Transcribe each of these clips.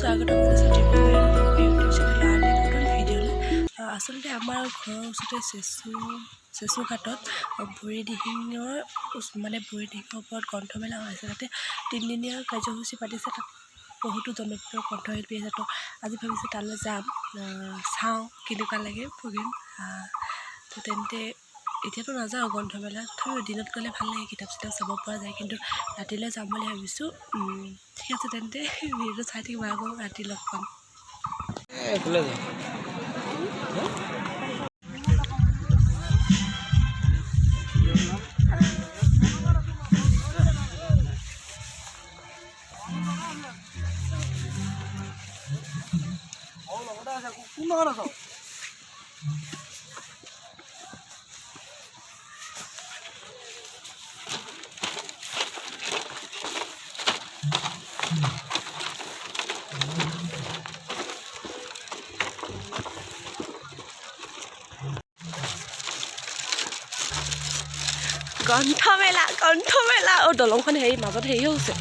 स्वागत কৰিছোঁ Dibrugarh YouTube channel নতুন ভিডিঅ'লৈ। আচলতে আমাৰ ঘৰৰ ওচৰতে চেচু ঘাটত বুঢ়ীদিহিঙৰ ওপৰত গ্ৰন্থমেলা হৈছে। তাতে 3 দিনীয়া কাৰ্যসূচী পাতিছে। তাত বহুতো জনপ্ৰিয় কণ্ঠশিল্পী আছে। তো আজি ভাবিছোঁ তালৈ যাম, চাওঁ কেনেকুৱা লাগে প্ৰগ্ৰেম। তো তেন্তে এতিয়াতো নাযাওঁ গ্ৰন্থমেলা, তথাপিও দিনত গ'লে ভাল লাগে, কিতাপ চিতাপ চাব পৰা যায়। কিন্তু ৰাতিলৈ যাম বুলি ভাবিছোঁ। ঠিক আছে তেন্তে ভিডিঅ'টো চাই থাকিব, আকৌ ৰাতি লগ পাম। গ্ৰন্থমেলা দলংখন হেৰি মাজত হেৰি হৈছে।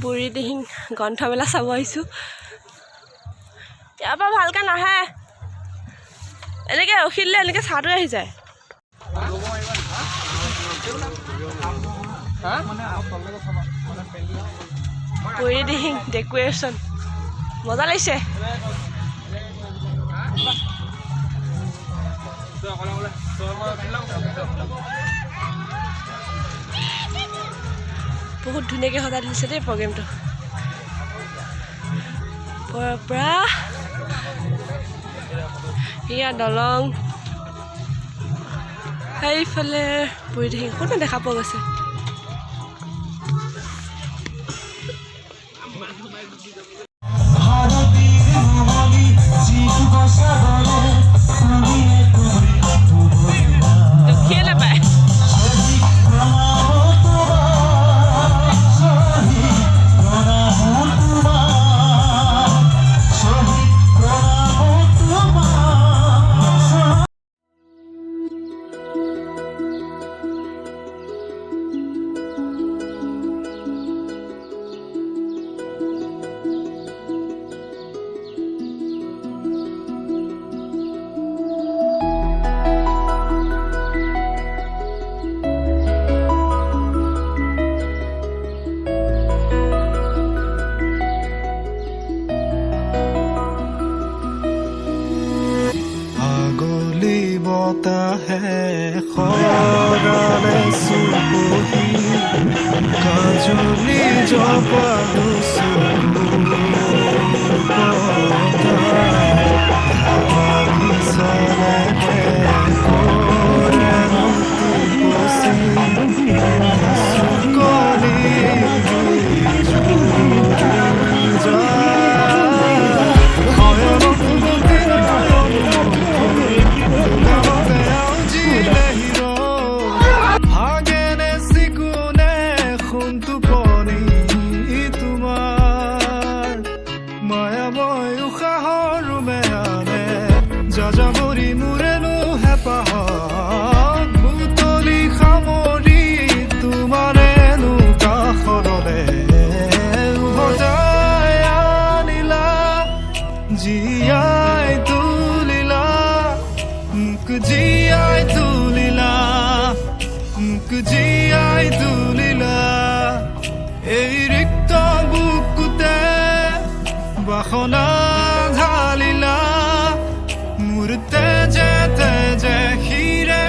বুঢ়ীদিহিং গ্ৰন্থমেলা চাব আহিছোঁ। ইয়াৰ পৰা ভালকৈ নাহে, এনেকৈ ৰখি দিলে এনেকৈ চাহটো আহি যায়। বুঢ়ীদিহিং ডেক'ৰেশ্যন মজা লাগিছে। বহুত ধুনীয়াকৈ সজাই দিছে দেই প্ৰগ্ৰেমটো। পৰা এয়া দলং, সেইফালে বুঢ়ীদিহিং কোনো দেখা পোৱা গৈছে। কাজলি জপালো এই ৰিক্ত বুকুতে বাসনা ঢালিলা মোৰ তেজে তেজে শিৰে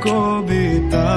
কবিতা